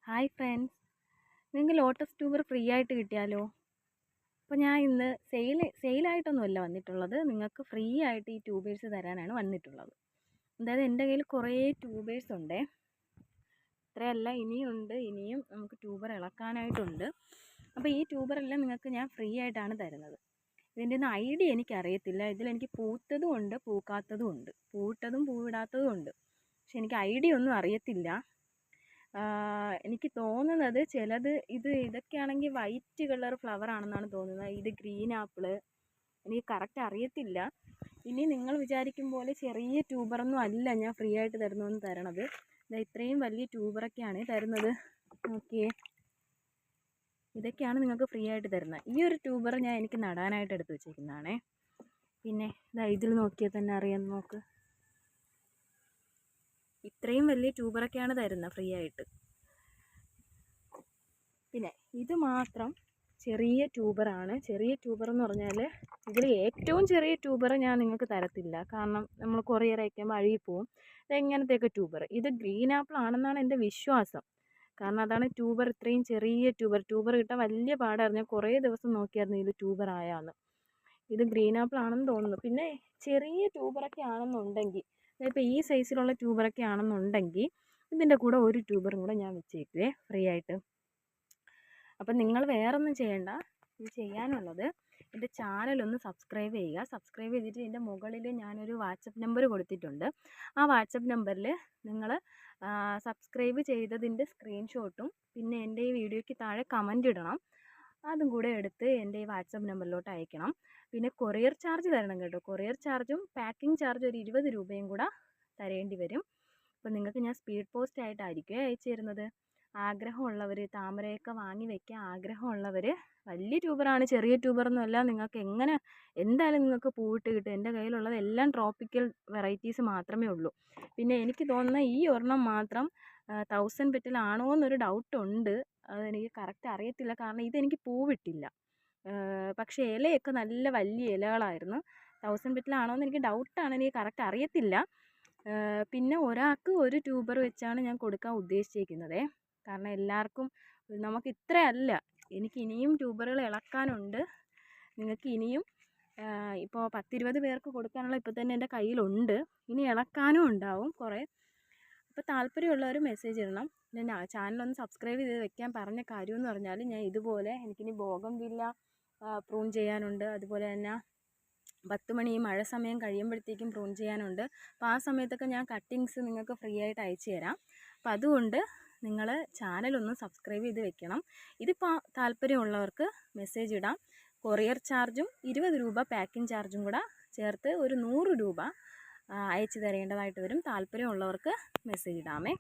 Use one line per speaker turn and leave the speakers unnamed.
Hi friends, നിങ്ങൾക്ക് lotus tuber free ആയിട്ട് കിട്ടിയാലോ? അപ്പോൾ ഞാൻ ഇന്ന് സെയിലായിട്ടൊന്നുമല്ല വന്നിട്ടുള്ളത്, നിങ്ങൾക്ക് ഫ്രീ ആയിട്ട് ഈ ട്യൂബേഴ്സ് തരാനാണ് വന്നിട്ടുള്ളത്. അതായത് എൻ്റെ കയ്യിൽ കുറേ ട്യൂബേഴ്സ് ഉണ്ട്. ഇത്രയല്ല, ഇനിയും നമുക്ക് ട്യൂബർ ഇളക്കാനായിട്ടുണ്ട്. അപ്പോൾ ഈ ട്യൂബറെല്ലാം നിങ്ങൾക്ക് ഞാൻ ഫ്രീ ആയിട്ടാണ് തരുന്നത്. ഇതിൻ്റെ ഒന്നും ഐഡിയ എനിക്കറിയത്തില്ല. ഇതിലെനിക്ക് പൂത്തതും ഉണ്ട്, പൂക്കാത്തതും ഉണ്ട്, പൂവിട്ടതും പൂവിടാത്തതും ഉണ്ട്. പക്ഷെ എനിക്ക് ഐഡിയ ഒന്നും അറിയത്തില്ല. എനിക്ക് തോന്നുന്നത് ചിലത് ഇതൊക്കെയാണെങ്കിൽ വൈറ്റ് കളർ ഫ്ലവർ ആണെന്നാണ് തോന്നുന്നത്. ഇത് ഗ്രീൻ ആപ്പിള്, എനിക്ക് കറക്റ്റ് അറിയത്തില്ല. ഇനി നിങ്ങൾ വിചാരിക്കും പോലെ ചെറിയ ട്യൂബറൊന്നും അല്ല ഞാൻ ഫ്രീ ആയിട്ട് തരണത്. ഇത്രയും വലിയ ട്യൂബറൊക്കെയാണ് തരുന്നത്. ഓക്കെ, ഇതൊക്കെയാണ് നിങ്ങൾക്ക് ഫ്രീ ആയിട്ട് തരുന്നത്. ഈ ഒരു ട്യൂബർ എനിക്ക് നടാനായിട്ട് എടുത്ത് വെച്ചേക്കുന്നതാണേ. പിന്നെ ഇതിൽ നോക്കിയാൽ തന്നെ അറിയാം. നോക്ക്, ഇത്രയും വലിയ ട്യൂബറൊക്കെയാണ് തരുന്നത് ഫ്രീ ആയിട്ട്. പിന്നെ ഇത് മാത്രം ചെറിയ ട്യൂബറാണ്. ചെറിയ ട്യൂബർ എന്ന് പറഞ്ഞാൽ ഇതിൽ ഏറ്റവും ചെറിയ ട്യൂബർ ഞാൻ നിങ്ങൾക്ക് തരത്തില്ല, കാരണം നമ്മൾ കൊറിയർ അയക്കുമ്പോൾ അഴുകിപ്പോവും. ഇതെങ്ങനത്തെയൊക്കെ ട്യൂബർ, ഇത് ഗ്രീൻ ആപ്പിൾ ആണെന്നാണ് എൻ്റെ വിശ്വാസം. കാരണം അതാണ് ട്യൂബർ, ഇത്രയും ചെറിയ ട്യൂബർ കിട്ടാൻ വലിയ പാടായിരുന്നു. ഞാൻ കുറേ ദിവസം നോക്കിയായിരുന്നു ഇത് ട്യൂബർ ആയാന്ന്. ഇത് ഗ്രീൻ ആപ്പിൾ ആണെന്ന് തോന്നുന്നു. പിന്നെ ചെറിയ ട്യൂബറൊക്കെ ആണെന്നുണ്ടെങ്കിൽ, ഇപ്പോൾ ഈ സൈസിലുള്ള ട്യൂബറൊക്കെ ആണെന്നുണ്ടെങ്കിൽ ഇതിൻ്റെ കൂടെ ഒരു ട്യൂബറും കൂടെ ഞാൻ വെച്ചേക്കുവേ ഫ്രീ ആയിട്ട്. അപ്പം നിങ്ങൾ വേറൊന്നും ചെയ്യണ്ട. ഇത് ചെയ്യാനുള്ളത് എൻ്റെ ചാനലൊന്ന് സബ്സ്ക്രൈബ് ചെയ്യുക. സബ്സ്ക്രൈബ് ചെയ്തിട്ട് ഇതിൻ്റെ മുകളിൽ ഞാനൊരു വാട്സപ്പ് നമ്പർ കൊടുത്തിട്ടുണ്ട്. ആ വാട്സപ്പ് നമ്പറിൽ നിങ്ങൾ സബ്സ്ക്രൈബ് ചെയ്തതിൻ്റെ സ്ക്രീൻഷോട്ടും പിന്നെ എൻ്റെ ഈ വീഡിയോയ്ക്ക് താഴെ കമൻ്റ് ഇടണം. അതും കൂടെ എടുത്ത് എൻ്റെ ഈ വാട്സപ്പ് നമ്പറിലോട്ട് അയക്കണം. പിന്നെ കൊറിയർ ചാർജ് തരണം കേട്ടോ. കൊറിയർ ചാർജും പാക്കിംഗ് ചാർജും ഒരു 20 രൂപയും കൂടെ തരേണ്ടി വരും. അപ്പം നിങ്ങൾക്ക് ഞാൻ സ്പീഡ് പോസ്റ്റ് ആയിട്ടായിരിക്കും അയച്ചു തരുന്നത്. ആഗ്രഹമുള്ളവർ, താമരയൊക്കെ വാങ്ങി വയ്ക്കാൻ ആഗ്രഹമുള്ളവർ, വലിയ ട്യൂബറാണ്, ചെറിയ ട്യൂബറൊന്നും അല്ല, നിങ്ങൾക്ക് എന്തായാലും നിങ്ങൾക്ക് പൂവിട്ട് കിട്ടും. എൻ്റെ കയ്യിലുള്ളത് എല്ലാം ട്രോപ്പിക്കൽ വെറൈറ്റീസ് മാത്രമേ ഉള്ളൂ. പിന്നെ എനിക്ക് തോന്നുന്ന ഈ ഒരെണ്ണം മാത്രം 1000 പെറ്റലാണോ എന്നൊരു ഡൗട്ടുണ്ട്. അതെനിക്ക് കറക്റ്റ് അറിയത്തില്ല, കാരണം ഇതെനിക്ക് പൂവിട്ടില്ല. പക്ഷേ ഇലയൊക്കെ നല്ല വലിയ ഇലകളായിരുന്നു. 1000 പെറ്റലാണോ എന്ന് എനിക്ക് ഡൗട്ടാണ്, എനിക്ക് കറക്റ്റ് അറിയത്തില്ല. പിന്നെ ഒരാൾക്ക് ഒരു ട്യൂബർ വെച്ചാണ് ഞാൻ കൊടുക്കാൻ ഉദ്ദേശിച്ചിരിക്കുന്നത്. കാരണം എല്ലാവർക്കും നമുക്ക് ഇത്രയല്ല, എനിക്ക് ഇനിയും ട്യൂബറുകൾ ഇളക്കാനുണ്ട്. നിങ്ങൾക്ക് ഇനിയും ഇപ്പോൾ 10-20 പേർക്ക് കൊടുക്കാനുള്ള ഇപ്പോൾ തന്നെ എൻ്റെ കയ്യിലുണ്ട്. ഇനി ഇളക്കാനും ഉണ്ടാവും കുറേ. അപ്പോൾ താല്പര്യമുള്ളവർ മെസ്സേജ് ഇടണം. പിന്നെ ചാനലൊന്ന് സബ്സ്ക്രൈബ് ചെയ്ത് വെക്കാൻ പറഞ്ഞ കാര്യമെന്ന് പറഞ്ഞാൽ, ഞാൻ ഇതുപോലെ എനിക്കിനി ബോഗൺവില്ല പ്രൂൺ ചെയ്യാനുണ്ട്. അതുപോലെ തന്നെ 10 മണി മഴ സമയം കഴിയുമ്പോഴത്തേക്കും പ്രൂൺ ചെയ്യാനുണ്ട്. അപ്പോൾ ആ സമയത്തൊക്കെ ഞാൻ കട്ടിങ്സ് നിങ്ങൾക്ക് ഫ്രീ ആയിട്ട് അയച്ചു തരാം. അപ്പോൾ അതുകൊണ്ട് നിങ്ങൾ ചാനലൊന്ന് സബ്സ്ക്രൈബ് ചെയ്ത് വെക്കണം. ഇതിപ്പോൾ താല്പര്യമുള്ളവർക്ക് മെസ്സേജ് ഇടാം. കൊറിയർ ചാർജും 20 രൂപ പാക്കിംഗ് ചാർജും കൂടെ ചേർത്ത് ഒരു 100 രൂപ അയച്ചു തരേണ്ടതായിട്ട് വരും. താല്പര്യമുള്ളവർക്ക് മെസ്സേജ് ഇടാമേ.